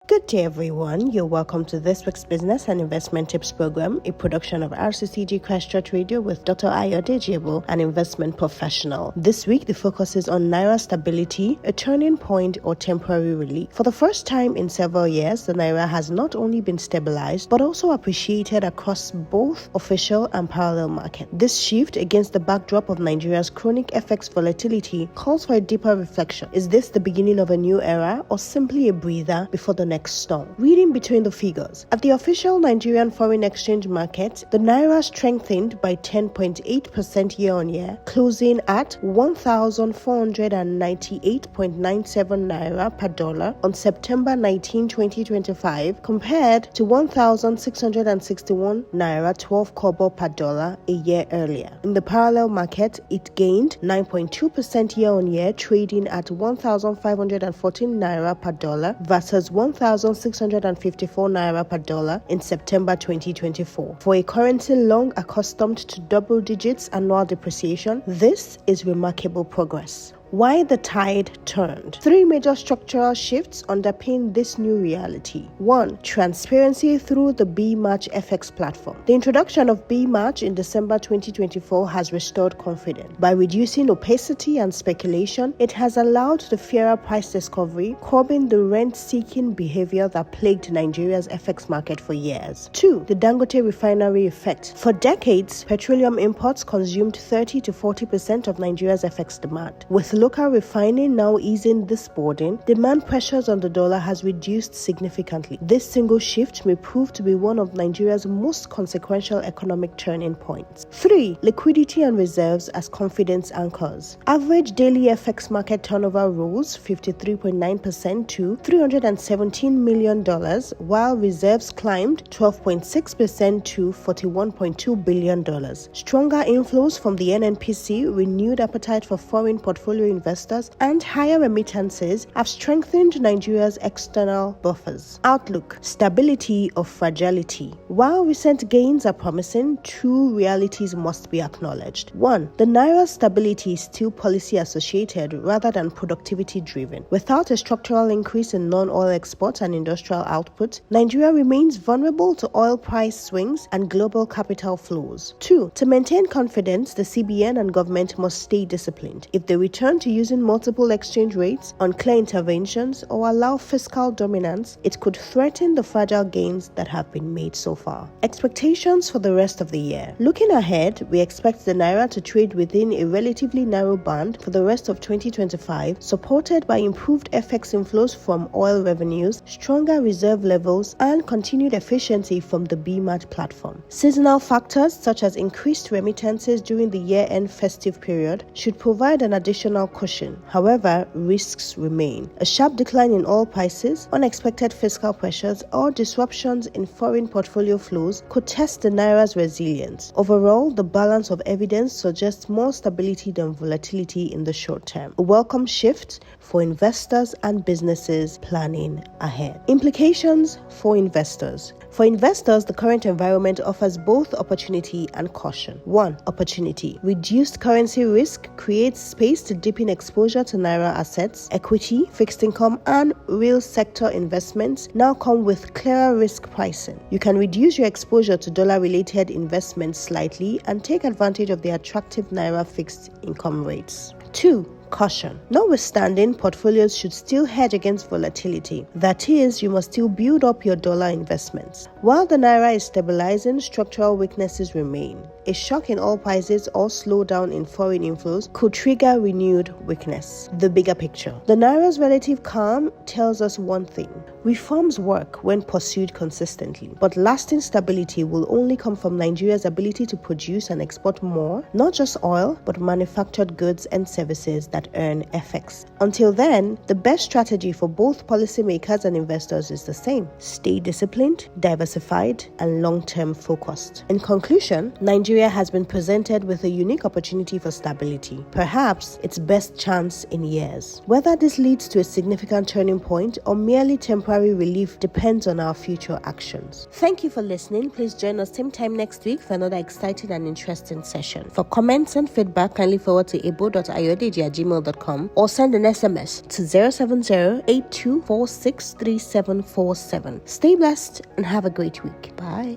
Good day, everyone. You're welcome to this week's Business and Investment Tips program, a production of RCCG Christ Church Radio with Dr. Ayodeji Ebo, an investment professional. This week, the focus is on Naira stability, a turning point or temporary relief. For the first time in several years, the Naira has not only been stabilized, but also appreciated across both official and parallel markets. This shift against the backdrop of Nigeria's chronic FX volatility calls for a deeper reflection. Is this the beginning of a new era or simply a breather before the next storm? Reading between the figures. At the official Nigerian foreign exchange market, the Naira strengthened by 10.8% year-on-year, closing at 1,498.97 Naira per dollar on September 19, 2025, compared to 1,661 Naira 12 kobo per dollar a year earlier. In the parallel market, it gained 9.2% year-on-year, trading at 1,514 Naira per dollar versus 1,654 Naira per dollar in September 2024. For a currency long accustomed to double digits annual depreciation, this is remarkable progress. Why the tide turned. Three major structural shifts underpin this new reality. 1. Transparency through the B-Match FX platform. The introduction of B-Match in December 2024 has restored confidence. By reducing opacity and speculation, it has allowed the fairer price discovery, curbing the rent-seeking behavior that plagued Nigeria's FX market for years. 2. The Dangote refinery effect. For decades, petroleum imports consumed 30 to 40% of Nigeria's FX demand. With local refining now easing this burden, demand pressures on the dollar has reduced significantly. This single shift may prove to be one of Nigeria's most consequential economic turning points. 3. Liquidity and reserves as confidence anchors. Average daily FX market turnover rose 53.9% to $317 million, while reserves climbed 12.6% to $41.2 billion. Stronger inflows from the NNPC, renewed appetite for foreign portfolio investors, and higher remittances have strengthened Nigeria's external buffers. Outlook: stability or fragility. While recent gains are promising, two realities must be acknowledged. 1. The Naira's stability is still policy associated rather than productivity driven. Without a structural increase in non-oil exports and industrial output, Nigeria remains vulnerable to oil price swings and global capital flows. 2. To maintain confidence, the CBN and government must stay disciplined. If they return to using multiple exchange rates, unclear interventions, or allow fiscal dominance, it could threaten the fragile gains that have been made so far. Expectations for the rest of the year. Looking ahead, we expect the Naira to trade within a relatively narrow band for the rest of 2025, supported by improved FX inflows from oil revenues, stronger reserve levels, and continued efficiency from the B-Match platform. Seasonal factors such as increased remittances during the year-end festive period should provide an additional cushion. However, risks remain. A sharp decline in oil prices, unexpected fiscal pressures, or disruptions in foreign portfolio flows could test the Naira's resilience. Overall, the balance of evidence suggests more stability than volatility in the short term. A welcome shift for investors and businesses planning ahead. Implications for investors. For investors, the current environment offers both opportunity and caution. 1. Opportunity. Reduced currency risk creates space to deepen exposure to Naira assets. Equity, fixed income, and real sector investments now come with clearer risk pricing. You can reduce your exposure to dollar-related investments slightly and take advantage of the attractive Naira fixed income rates. 2. Caution. Notwithstanding, portfolios should still hedge against volatility. That is, you must still build up your dollar investments. While the Naira is stabilizing, structural weaknesses remain. A shock in oil prices or slowdown in foreign inflows could trigger renewed weakness. The bigger picture. The Naira's relative calm tells us one thing. Reforms work when pursued consistently, but lasting stability will only come from Nigeria's ability to produce and export more, not just oil, but manufactured goods and services that earn FX. Until then, the best strategy for both policymakers and investors is the same. Stay disciplined, diversified, and long-term focused. In conclusion, Nigeria has been presented with a unique opportunity for stability, perhaps its best chance in years. Whether this leads to a significant turning point or merely temporary relief depends on our future actions. Thank you for listening. Please join us same time next week for another exciting and interesting session. For comments and feedback, kindly forward to ebo.ayodeji@gmail.com gmail.com or send an SMS to 070-8246-3747. Stay blessed and have a great week. Bye.